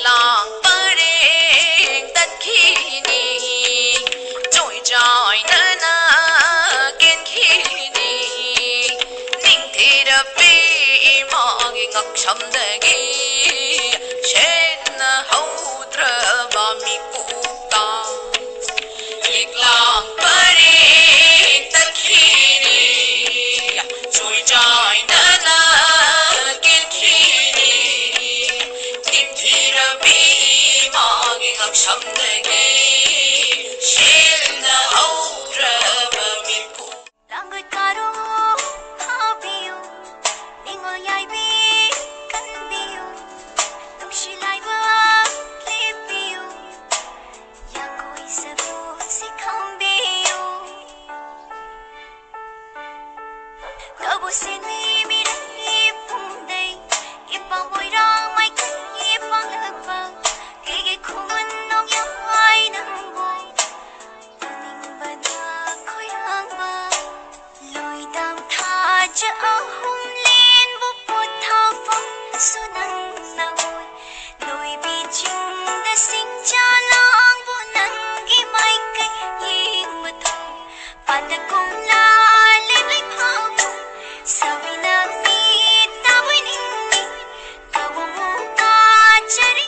lang pa rin tất kini trôi trôi na na kiến kini ning thi đập bi mong ngọc sầm đegi trên hậu tra ba mi cụ ta ik lang pa rin tất kini trôi trôi na na kiến kini ning thi đập bi mong ngọc sầm đegi trên hậu tra ba mi cụ Langoy karo habiyo ningo yai bi kan biyo tung shilai ba libiyo yakoi sabu si kan biyo kabo sin mi rai pung dai ipang boy rang mai kan ipang lapa kege kuman nong yai nang boy Tuning ba na ko'y hangba Lôi đam tha cha hum lên vô bột thao phong sunang naoy Lôi bi chung da sing cha lang vô nang gi mai kai ying ma thong Pada kong la lip lip hao Sabi na mi ta boy ning mi Kawo mo ka chari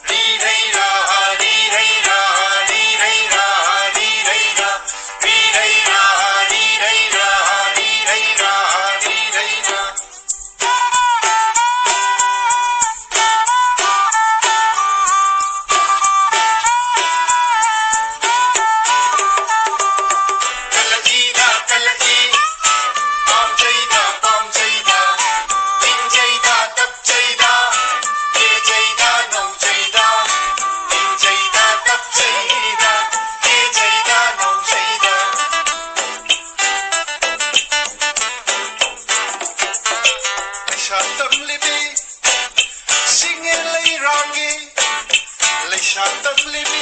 Ri rai ra ri rai ra ri rai ra ri rai ra ri rai ra ri rai ra ri rai ra ri rai ra Kalaki da kalaki Tom chay da Ting chay da tap chay da Ye chay da nong chay da Ting chay da tap chay da Ye chay da nong chay da Lấy xa tâm lý bi Sinh nghe lấy rangi Lấy xa tâm lý bi